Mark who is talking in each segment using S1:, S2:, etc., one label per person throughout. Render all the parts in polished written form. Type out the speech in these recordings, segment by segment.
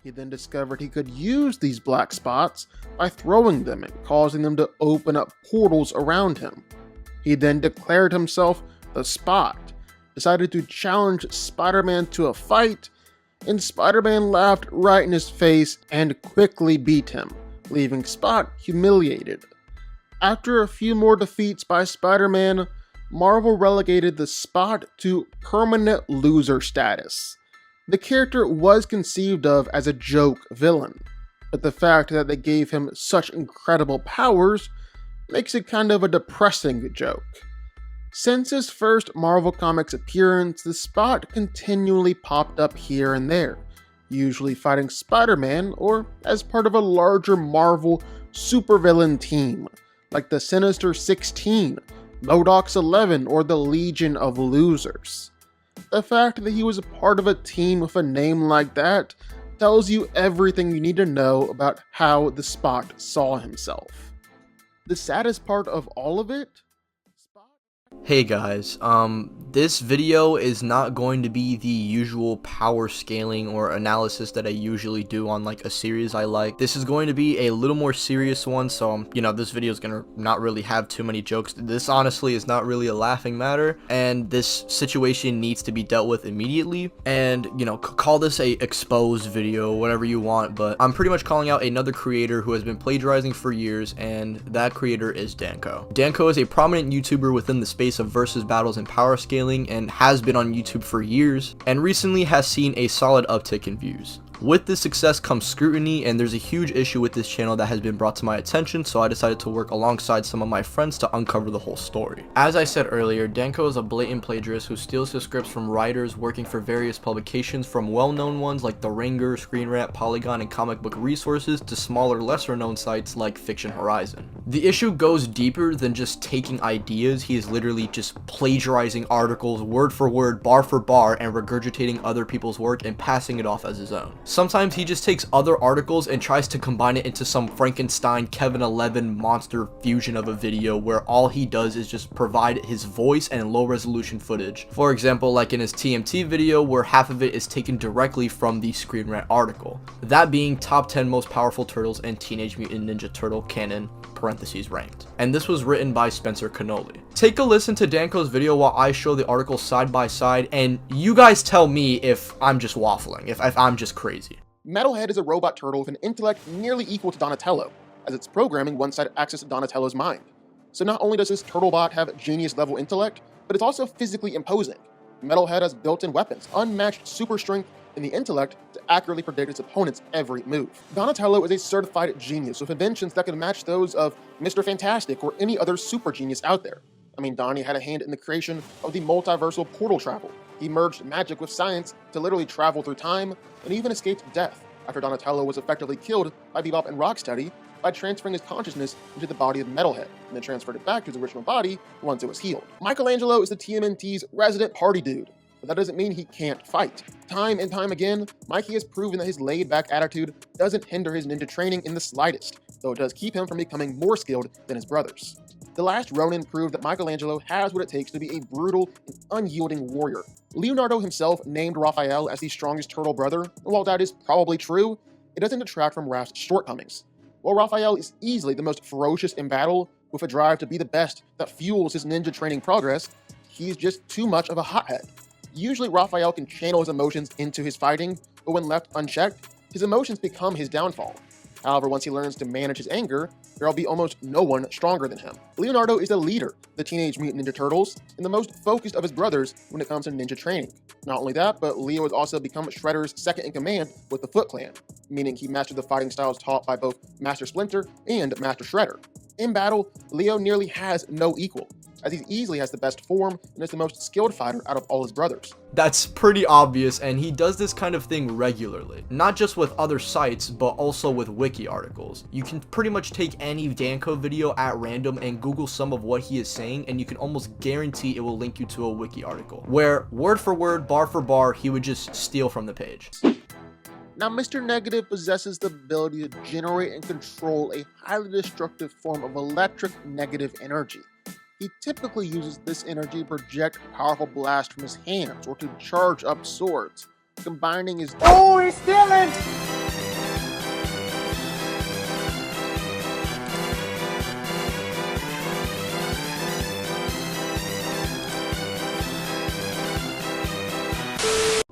S1: He then discovered he could use these black spots by throwing them and causing them to open up portals around him. He then declared himself the Spot, decided to challenge Spider-Man to a fight, and Spider-Man laughed right in his face and quickly beat him, leaving Spot humiliated. After a few more defeats by Spider-Man, Marvel relegated the Spot to permanent loser status. The character was conceived of as a joke villain, but the fact that they gave him such incredible powers makes it kind of a depressing joke. Since his first Marvel Comics appearance, the Spot continually popped up here and there, usually fighting Spider-Man or as part of a larger Marvel supervillain team, like the Sinister 16, MODOK's 11, or the Legion of Losers. The fact that he was a part of a team with a name like that tells you everything you need to know about how the Spot saw himself. The saddest part of all of it?
S2: Hey guys, this video is not going to be the usual power scaling or analysis that I usually do on like a series I like. This is going to be a little more serious one, so this video is gonna not really have too many jokes. This honestly is not really a laughing matter, and this situation needs to be dealt with immediately. And call this a exposed video, whatever you want, but I'm pretty much calling out another creator who has been plagiarizing for years, and that creator is DanCo. DanCo is a prominent YouTuber within the space of versus battles and power scaling, and has been on YouTube for years, and recently has seen a solid uptick in views. With this success comes scrutiny, and there's a huge issue with this channel that has been brought to my attention, so I decided to work alongside some of my friends to uncover the whole story. As I said earlier, DanCo is a blatant plagiarist who steals his scripts from writers working for various publications, from well-known ones like The Ringer, Screen Rant, Polygon, and Comic Book Resources to smaller, lesser-known sites like Fiction Horizon. The issue goes deeper than just taking ideas. He is literally just plagiarizing articles word for word, bar for bar, and regurgitating other people's work and passing it off as his own. Sometimes he just takes other articles and tries to combine it into some Frankenstein Kevin 11 monster fusion of a video where all he does is just provide his voice and low resolution footage. For example, like in his TMNT video where half of it is taken directly from the Screen Rant article. That being top 10 most powerful turtles and Teenage Mutant Ninja Turtle canon (parentheses ranked). And this was written by Spencer Cannoli. Take a listen to DanCo's video while I show the articles side by side, and you guys tell me if I'm just waffling, if I'm just crazy.
S1: Metalhead is a robot turtle with an intellect nearly equal to Donatello, as its programming one-sided access to Donatello's mind. So not only does this turtle bot have genius-level intellect, but it's also physically imposing. Metalhead has built-in weapons, unmatched super strength, and the intellect to accurately predict its opponent's every move. Donatello is a certified genius with inventions that can match those of Mr. Fantastic or any other super genius out there. Donnie had a hand in the creation of the multiversal portal travel. He merged magic with science to literally travel through time, and even escaped death after Donatello was effectively killed by Bebop and Rocksteady by transferring his consciousness into the body of Metalhead, and then transferred it back to his original body once it was healed. Michaelangelo is the TMNT's resident party dude, but that doesn't mean he can't fight. Time and time again, Mikey has proven that his laid-back attitude doesn't hinder his ninja training in the slightest, though it does keep him from becoming more skilled than his brothers. The Last Ronin proved that Michaelangelo has what it takes to be a brutal and unyielding warrior. Leonardo himself named Raphael as the strongest turtle brother, and while that is probably true, it doesn't detract from Raph's shortcomings. While Raphael is easily the most ferocious in battle, with a drive to be the best that fuels his ninja training progress, he's just too much of a hothead. Usually Raphael can channel his emotions into his fighting, but when left unchecked, his emotions become his downfall. However, once he learns to manage his anger, there'll be almost no one stronger than him. Leonardo is the leader of the Teenage Mutant Ninja Turtles and the most focused of his brothers when it comes to ninja training. Not only that, but Leo has also become Shredder's second in command with the Foot Clan, meaning he mastered the fighting styles taught by both Master Splinter and Master Shredder. In battle, Leo nearly has no equal, as he easily has the best form and is the most skilled fighter out of all his brothers.
S2: That's pretty obvious, and he does this kind of thing regularly. Not just with other sites, but also with wiki articles. You can pretty much take any DanCo video at random and Google some of what he is saying, and you can almost guarantee it will link you to a wiki article, where word for word, bar for bar, he would just steal from the page.
S1: Now, Mr. Negative possesses the ability to generate and control a highly destructive form of electric negative energy. He typically uses this energy to project powerful blasts from his hands or to charge up swords, combining his—
S3: Oh, he's stealing!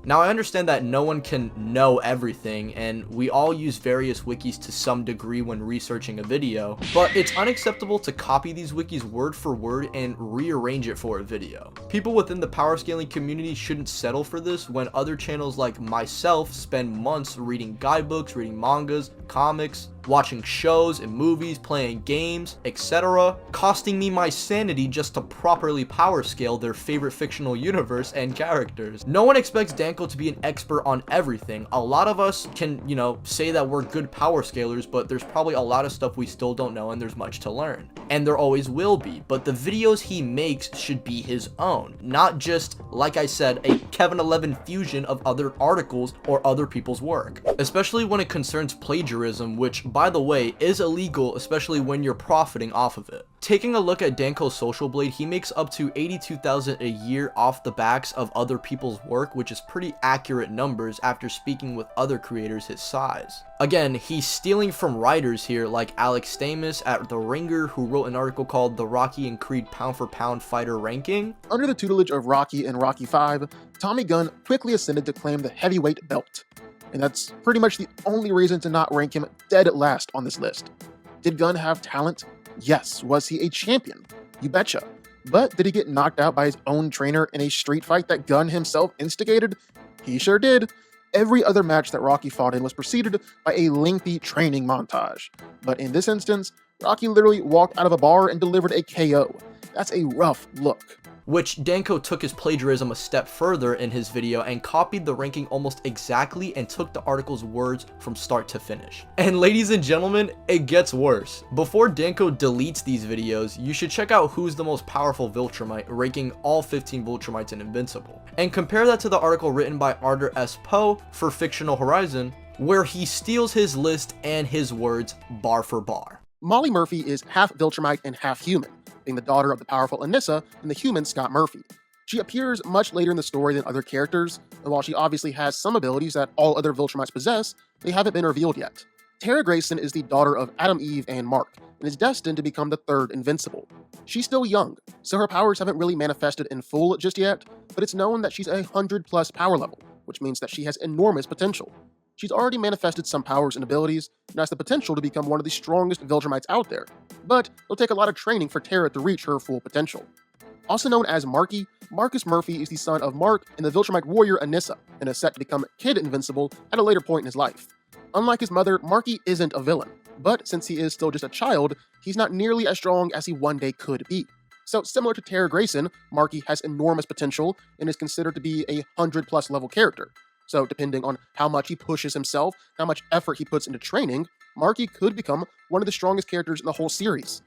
S2: Now, I understand that no one can know everything, and we all use various wikis to some degree when researching a video, but it's unacceptable to copy these wikis word for word and rearrange it for a video. People within the power scaling community shouldn't settle for this when other channels like myself spend months reading guidebooks, reading mangas, comics, watching shows and movies, playing games, etc., costing me my sanity just to properly power scale their favorite fictional universe and characters. No one expects DanCo to be an expert on everything. A lot of us can, say that we're good power scalers, but there's probably a lot of stuff we still don't know and there's much to learn. And there always will be, but the videos he makes should be his own, not just, like I said, a Kevin 11 fusion of other articles or other people's work. Especially when it concerns plagiarism, which, by the way, is illegal, especially when you're profiting off of it. Taking a look at DanCo's Social Blade, he makes up to $82,000 a year off the backs of other people's work, which is pretty accurate numbers after speaking with other creators his size. Again, he's stealing from writers here like Alex Stamus at The Ringer, who wrote an article called The Rocky and Creed Pound for Pound Fighter Ranking.
S1: Under the tutelage of Rocky and Rocky V, Tommy Gunn quickly ascended to claim the heavyweight belt. And that's pretty much the only reason to not rank him dead at last on this list. Did Gunn have talent? Yes. Was he a champion? You betcha. But did he get knocked out by his own trainer in a street fight that Gunn himself instigated? He sure did. Every other match that Rocky fought in was preceded by a lengthy training montage. But in this instance, Rocky literally walked out of a bar and delivered a KO. That's a rough look.
S2: Which DanCo took his plagiarism a step further in his video and copied the ranking almost exactly and took the article's words from start to finish. And ladies and gentlemen, it gets worse. Before DanCo deletes these videos, you should check out who's the most powerful Viltrumite, ranking all 15 Viltrumites in Invincible. And compare that to the article written by Arthur S. Poe for Fictional Horizon, where he steals his list and his words bar for bar.
S1: Molly Murphy is half Viltrumite and half human, being the daughter of the powerful Anissa and the human Scott Murphy. She appears much later in the story than other characters, and while she obviously has some abilities that all other Viltrumites possess, they haven't been revealed yet. Tara Grayson is the daughter of Adam, Eve, and Mark, and is destined to become the third Invincible. She's still young, so her powers haven't really manifested in full just yet, but it's known that she's a 100+ power level, which means that she has enormous potential. She's already manifested some powers and abilities, and has the potential to become one of the strongest Viltrumites out there, but it'll take a lot of training for Tara to reach her full potential. Also known as Marky, Marcus Murphy is the son of Mark and the Viltrumite warrior Anissa, and is set to become Kid Invincible at a later point in his life. Unlike his mother, Marky isn't a villain, but since he is still just a child, he's not nearly as strong as he one day could be. So similar to Tara Grayson, Marky has enormous potential and is considered to be a 100+ level character. So depending on how much he pushes himself, how much effort he puts into training, Marky could become one of the strongest characters in the whole series.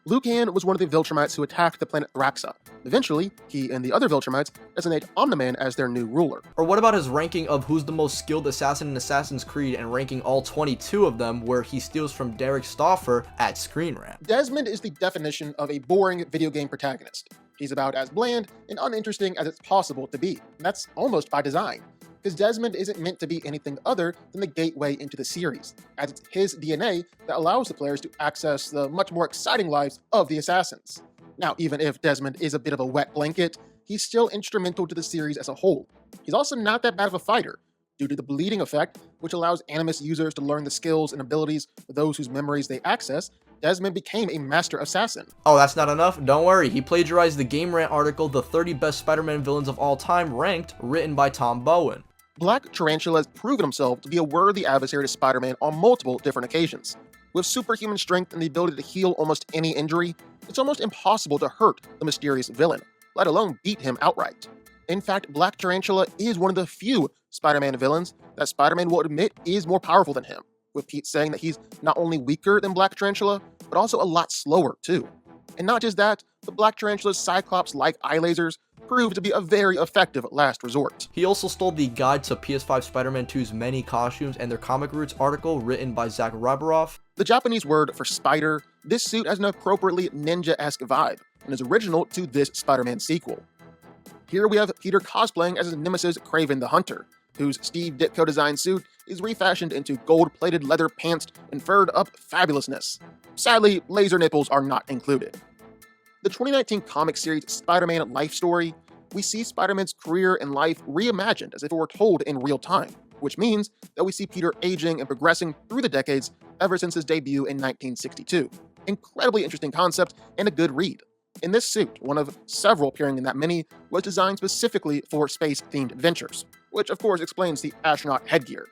S1: Lucan was one of the Viltrumites who attacked the planet Thraxa. Eventually, he and the other Viltrumites designate Omni-Man as their new ruler.
S2: Or what about his ranking of who's the most skilled assassin in Assassin's Creed and ranking all 22 of them, where he steals from Derek Stauffer at Screen Rant?
S1: Desmond is the definition of a boring video game protagonist. He's about as bland and uninteresting as it's possible to be, and that's almost by design, because Desmond isn't meant to be anything other than the gateway into the series, as it's his DNA that allows the players to access the much more exciting lives of the assassins. Now, even if Desmond is a bit of a wet blanket, he's still instrumental to the series as a whole. He's also not that bad of a fighter, due to the bleeding effect, which allows Animus users to learn the skills and abilities of those whose memories they access. Desmond became a master assassin.
S2: Oh, that's not enough? Don't worry, he plagiarized the Game Rant article, The 30 Best Spider-Man Villains of All Time Ranked, written by Tom Bowen.
S1: Black Tarantula has proven himself to be a worthy adversary to Spider-Man on multiple different occasions. With superhuman strength and the ability to heal almost any injury, it's almost impossible to hurt the mysterious villain, let alone beat him outright. In fact, Black Tarantula is one of the few Spider-Man villains that Spider-Man will admit is more powerful than him, with Pete saying that he's not only weaker than Black Tarantula, but also a lot slower too. And not just that, but Black Tarantula's Cyclops-like eye lasers proved to be a very effective last resort.
S2: He also stole the Guide to PS5 Spider-Man 2's Many Costumes and Their Comic Roots article written by Zach Ryberoff.
S1: The Japanese word for spider, this suit has an appropriately ninja-esque vibe, and is original to this Spider-Man sequel. Here we have Peter cosplaying as his nemesis Kraven the Hunter, whose Steve Ditko designed suit is refashioned into gold-plated leather pants and furred-up fabulousness. Sadly, laser nipples are not included. The 2019 comic series Spider-Man Life Story we see Spider-Man's career and life reimagined as if it were told in real time, which means that we see Peter aging and progressing through the decades ever since his debut in 1962. Incredibly interesting concept and a good read. In this suit, one of several appearing in that mini, was designed specifically for space-themed adventures, which of course explains the astronaut headgear.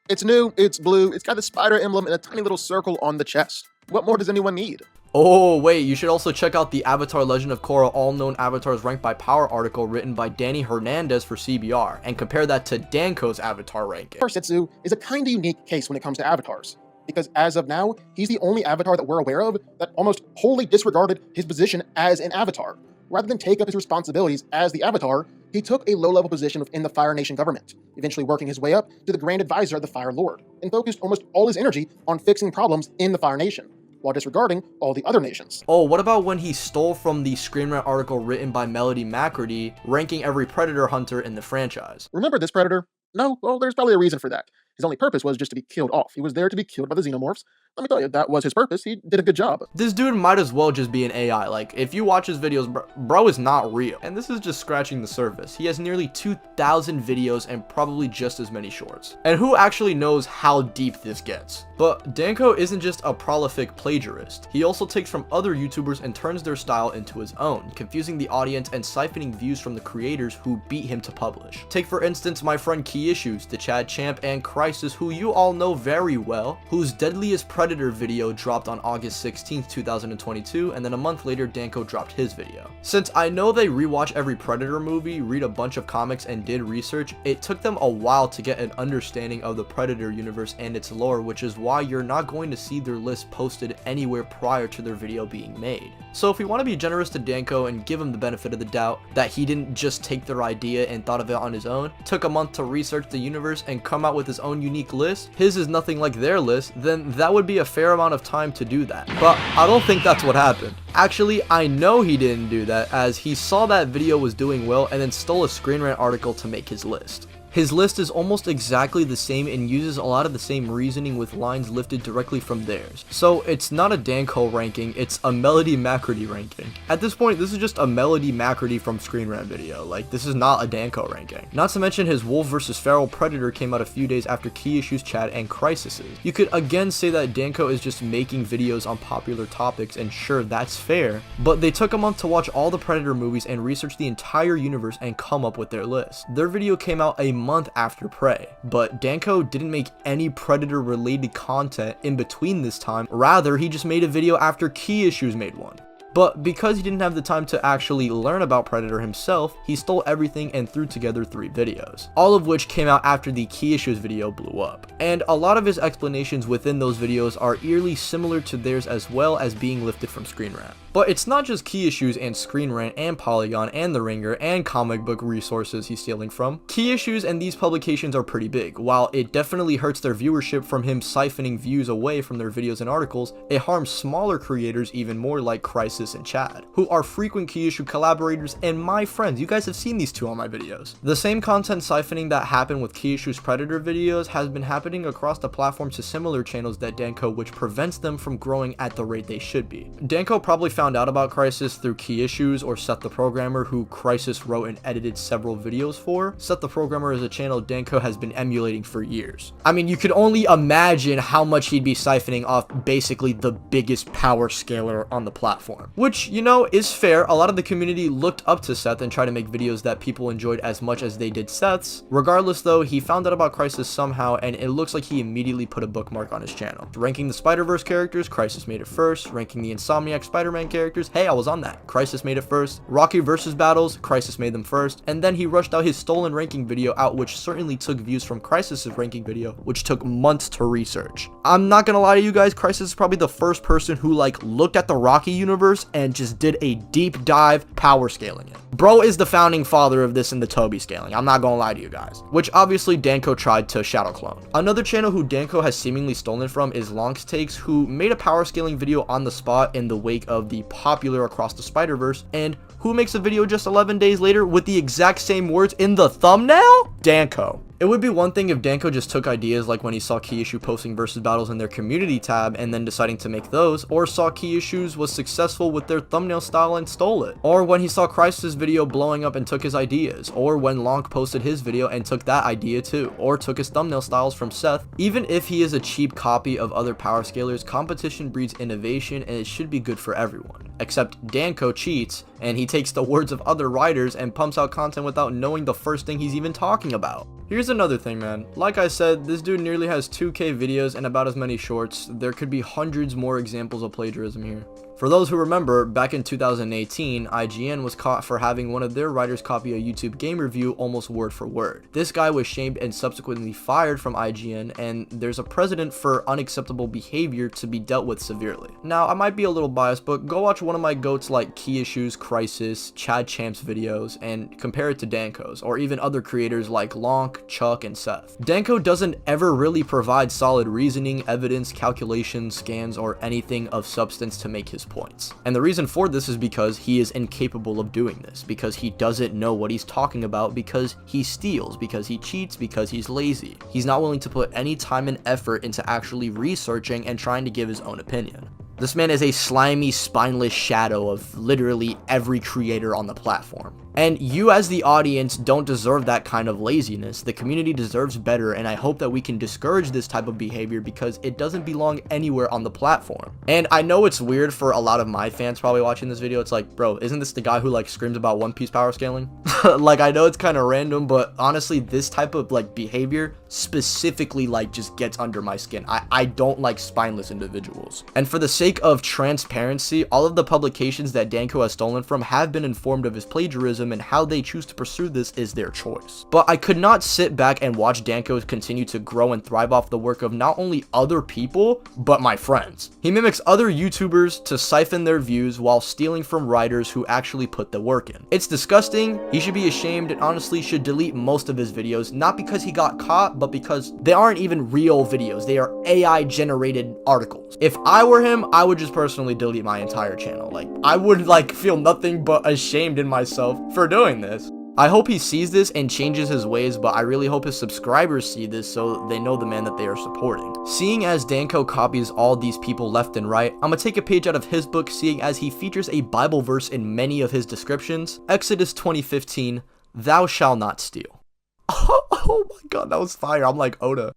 S1: It's new, it's blue, it's got the spider emblem and a tiny little circle on the chest. What more does anyone need?
S2: Oh, wait, you should also check out the Avatar Legend of Korra All Known Avatars Ranked by Power article written by Danny Hernandez for CBR, and compare that to DanCo's Avatar ranking.
S1: Setsu is a kinda unique case when it comes to avatars, because as of now, he's the only avatar that we're aware of that almost wholly disregarded his position as an avatar. Rather than take up his responsibilities as the avatar, he took a low-level position within the Fire Nation government, eventually working his way up to the Grand Advisor of the Fire Lord, and focused almost all his energy on fixing problems in the Fire Nation, while disregarding all the other nations.
S2: Oh, what about when he stole from the Screen Rant article written by Melody McCurdy, ranking every Predator hunter in the franchise?
S1: Remember this Predator? No? Well, there's probably a reason for that. His only purpose was just to be killed off. He was there to be killed by the Xenomorphs. Let me tell you, that was his purpose. He did a good job.
S2: This dude might as well just be an AI. Like, if you watch his videos, bro is not real. And this is just scratching the surface. He has nearly 2,000 videos and probably just as many shorts. And who actually knows how deep this gets? But DanCo isn't just a prolific plagiarist. He also takes from other YouTubers and turns their style into his own, confusing the audience and siphoning views from the creators who beat him to publish. Take for instance my friend Key Issues, the Chad Champ, and Crisis, who you all know very well, whose Deadliest Predator video dropped on August 16th, 2022, and then a month later DanCo dropped his video. Since I know they rewatch every Predator movie, read a bunch of comics, and did research, it took them a while to get an understanding of the Predator universe and its lore, which is why you're not going to see their list posted anywhere prior to their video being made. So if we want to be generous to DanCo and give him the benefit of the doubt that he didn't just take their idea and thought of it on his own, took a month to research the universe and come out with his own unique list, his is nothing like their list, then that would be a fair amount of time to do that. But I don't think that's what happened. Actually, I know he didn't do that, as he saw that video was doing well and then stole a Screen Rant article to make his list. His list is almost exactly the same and uses a lot of the same reasoning with lines lifted directly from theirs. So it's not a DanCo ranking, it's a Melody McCurdy ranking. At this point, this is just a Melody McCurdy from Screen Rant video. Like, this is not a DanCo ranking. Not to mention his Wolf vs. Feral Predator came out a few days after Key Issues, Chad, and Crisis's. You could again say that DanCo is just making videos on popular topics, and sure, that's fair, but they took a month to watch all the Predator movies and research the entire universe and come up with their list. Their video came out a month after Prey, but DanCo didn't make any Predator related content in between this time. Rather, he just made a video after Key Issues made one. But because he didn't have the time to actually learn about Predator himself, he stole everything and threw together 3 videos, all of which came out after the Key Issues video blew up. And a lot of his explanations within those videos are eerily similar to theirs, as well as being lifted from Screen Rant. But it's not just Key Issues and Screen Rant and Polygon and The Ringer and comic book resources he's stealing from. Key Issues and these publications are pretty big. While it definitely hurts their viewership from him siphoning views away from their videos and articles, it harms smaller creators even more, like Crisis and Chad, who are frequent Key Issue collaborators and my friends. You guys have seen these two on my videos. The same content siphoning that happened with Key Issue's Predator videos has been happening across the platform to similar channels that DanCo, which prevents them from growing at the rate they should be. DanCo probably found out about Crisis through Key Issues or Seth the Programmer, who Crisis wrote and edited several videos for. Seth the Programmer is a channel DanCo has been emulating for years. I mean, you could only imagine how much he'd be siphoning off basically the biggest power scaler on the platform. Which, you know, is fair. A lot of the community looked up to Seth and tried to make videos that people enjoyed as much as they did Seth's. Regardless though, he found out about Crisis somehow, and it looks like he immediately put a bookmark on his channel. Ranking the Spider-Verse characters, Crisis made it first. Ranking the Insomniac Spider-Man characters, hey, I was on that. Crisis made it first. Rocky versus battles, Crisis made them first. And then he rushed out his stolen ranking video out, which certainly took views from Crisis's ranking video, which took months to research. I'm not gonna lie to you guys, Crisis is probably the first person who like looked at the Rocky universe and just did a deep dive power scaling it. Bro is the founding father of this in the Toby scaling. I'm not gonna lie to you guys. Which obviously DanCo tried to shadow clone. Another channel who DanCo has seemingly stolen from is Lonks Takes, who made a power scaling video on the spot in the wake of the popular Across the Spider-Verse, and who makes a video just 11 days later with the exact same words in the thumbnail? DanCo. It would be one thing if DanCo just took ideas like when he saw Key Issue posting versus battles in their community tab and then deciding to make those, or saw Key Issues was successful with their thumbnail style and stole it, or when he saw Christ's video blowing up and took his ideas, or when Lonk posted his video and took that idea too, or took his thumbnail styles from Seth. Even if he is a cheap copy of other power scalers, competition breeds innovation and it should be good for everyone. Except DanCo cheats and he takes the words of other writers and pumps out content without knowing the first thing he's even talking about. Here's another thing, man. Like I said, this dude nearly has 2K videos and about as many shorts. There could be hundreds more examples of plagiarism here. For those who remember, back in 2018, IGN was caught for having one of their writers copy a YouTube game review almost word for word. This guy was shamed and subsequently fired from IGN, and there's a precedent for unacceptable behavior to be dealt with severely. Now, I might be a little biased, but go watch one of my goats like Key Issues, Crisis, Chad Champ's videos, and compare it to DanCo's, or even other creators like Lonk, Chuck, and Seth. DanCo doesn't ever really provide solid reasoning, evidence, calculations, scans, or anything of substance to make his points. And the reason for this is because he is incapable of doing this, because he doesn't know what he's talking about, because he steals, because he cheats, because he's lazy. He's not willing to put any time and effort into actually researching and trying to give his own opinion. This man is a slimy, spineless shadow of literally every creator on the platform. And you as the audience don't deserve that kind of laziness. The community deserves better, and I hope that we can discourage this type of behavior because it doesn't belong anywhere on the platform. And I know it's weird for a lot of my fans probably watching this video. It's like, bro, isn't this the guy who like screams about One Piece power scaling? Like, I know it's kind of random, but honestly, this type of like behavior specifically like just gets under my skin. I don't like spineless individuals. And for the sake of transparency, all of the publications that DanCo has stolen from have been informed of his plagiarism, and how they choose to pursue this is their choice. But I could not sit back and watch DanCo continue to grow and thrive off the work of not only other people, but my friends. He mimics other YouTubers to siphon their views while stealing from writers who actually put the work in. It's disgusting, he should be ashamed, and honestly should delete most of his videos, not because he got caught, but because they aren't even real videos, they are AI generated articles. If I were him, I would just personally delete my entire channel. Like, I would like feel nothing but ashamed in myself for doing this. I hope he sees this and changes his ways, but I really hope his subscribers see this so they know the man that they are supporting. Seeing as DanCo copies all these people left and right, I'm gonna take a page out of his book, seeing as he features a Bible verse in many of his descriptions. Exodus 20:15, thou shalt not steal. Oh my god, that was fire. I'm like Oda.